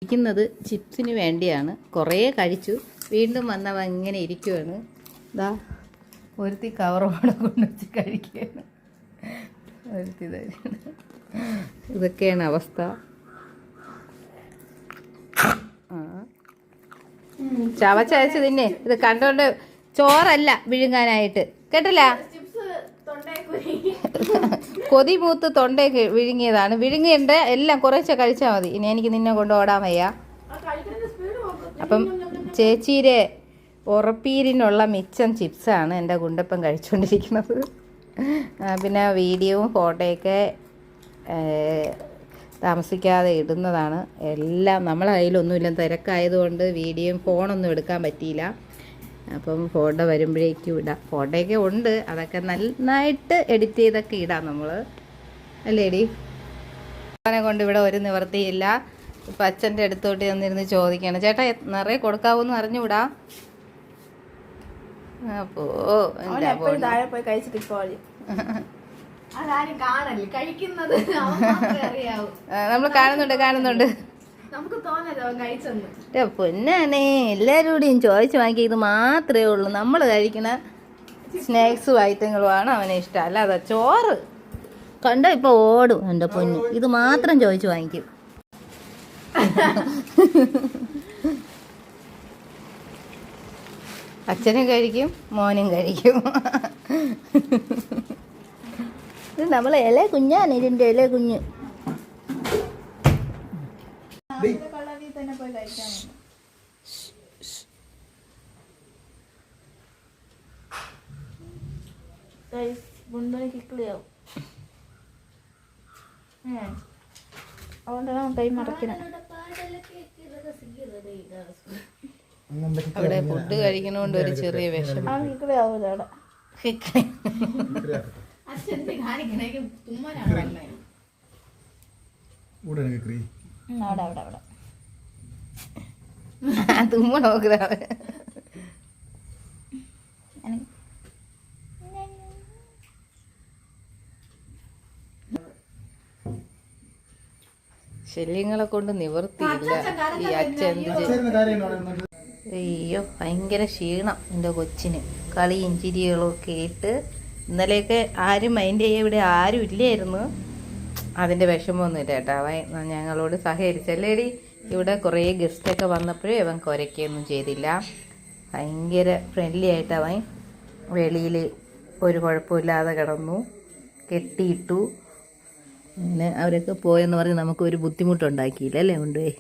ഇരിക്കുന്നത് ചിപ്സിന് വേണ്ടിയാണ്. കുറേ കഴിച്ചു, വീണ്ടും വന്നവ ഇങ്ങനെ ഇരിക്കുവാണ്. ഇതാ ഒരുത്തി കവറോടെ കൊണ്ടുവച്ച് കഴിക്കുകയാണ്. ഒരുത്തി ഇതൊക്കെയാണ് അവസ്ഥ. ചവച്ചയച്ച് തിന്നെ. ഇത് കണ്ടോണ്ട് ചോറല്ല വിഴുങ്ങാനായിട്ട്, കേട്ടില്ല? കൊതി മൂത്ത് തൊണ്ടയൊക്കെ വിഴുങ്ങിയതാണ്. വിഴുങ്ങിയുണ്ട് എല്ലാം കുറേശ്ശെ കഴിച്ചാൽ മതി. ഇനി എനിക്ക് നിന്നെ കൊണ്ട് ഓടാൻ വയ്യ. അപ്പം ചേച്ചീരെ ഉറപ്പീരിനുള്ള മിച്ചം ചിപ്സാണ് എൻ്റെ ഗുണ്ടപ്പൻ കഴിച്ചുകൊണ്ടിരിക്കുന്നത്. പിന്നെ വീഡിയോയും ഫോട്ടോയൊക്കെ താമസിക്കാതെ ഇടുന്നതാണ്. എല്ലാം നമ്മളെ കയ്യിലൊന്നുമില്ല, തിരക്കായതുകൊണ്ട് വീഡിയോയും ഫോണൊന്നും എടുക്കാൻ പറ്റിയില്ല. അപ്പം ഫോട്ടോ വരുമ്പോഴേക്കും ഇടാം. ഫോട്ടോയൊക്കെ ഉണ്ട്, അതൊക്കെ നന്നായിട്ട് എഡിറ്റ് ചെയ്തൊക്കെ ഇടാം നമ്മൾ, അല്ലേടി? അവനെ കൊണ്ട് ഇവിടെ ഒരു നിവൃത്തിയില്ല. ഇപ്പം അച്ഛൻ്റെ അടുത്തോട്ട് വന്നിരുന്ന് ചോദിക്കുകയാണ്, ചേട്ടാ നിറയെ കൊടുക്കാവൂന്ന് അറിഞ്ഞുകൂടാ. അപ്പോൾ നമ്മൾ കാണുന്നുണ്ട്. പൊന്നാണേ, എല്ലാവരും കൂടിയും ചോദിച്ചു വാങ്ങിക്കുക. ഇത് മാത്രമേ ഉള്ളൂ. നമ്മൾ കഴിക്കുന്ന സ്നാക്സും ഐറ്റങ്ങളുമാണ് അവനെ ഇഷ്ടം. അല്ലാതെ ചോറ് കണ്ടോ ഇപ്പൊ ഓടും എൻ്റെ പൊന്നു. ഇത് മാത്രം ചോദിച്ചു വാങ്ങിക്കും. അച്ഛനും കഴിക്കും, മോനും കഴിക്കും. ഇത് നമ്മളെ ഇല കുഞ്ഞാണ്, ഇതിൻ്റെ ഇല കുഞ്ഞ്. അതുകൊണ്ടാണ് കൈ മടക്കണം. അവിടെ ഫുഡ് കഴിക്കണോണ്ട് ഒരു ചെറിയ വിഷമം. തുമ്മ നോക്കുക. ശല്യങ്ങളെ കൊണ്ട് നിവർത്തിയില്ല. ഈ അച്ഛൻ അയ്യോ ഭയങ്കര ക്ഷീണം എൻ്റെ കൊച്ചിന്. കളിയും ചിരികളും ഒക്കെ ഇട്ട് ഇന്നലെയൊക്കെ ആരും മൈൻഡ് ചെയ്യാൻ ഇവിടെ ആരും ഇല്ലായിരുന്നു. അതിൻ്റെ വിഷമമൊന്നുമില്ല കേട്ടോ. അവൻ ഞങ്ങളോട് സഹകരിച്ചല്ലേടി. ഇവിടെ കുറേ ഗസ്റ്റൊക്കെ വന്നപ്പോഴേ അവൻ കുരയ്ക്കൊന്നും ചെയ്തില്ല. ഭയങ്കര ഫ്രണ്ട്ലി ആയിട്ട് അവൻ വെളിയിൽ ഒരു കുഴപ്പമില്ലാതെ കിടന്നു, കെട്ടിയിട്ടു. പിന്നെ അവരൊക്കെ പോയെന്ന് പറഞ്ഞ് നമുക്കൊരു ബുദ്ധിമുട്ടുണ്ടാക്കിയില്ല, അല്ലേ കൊണ്ടുപോയി.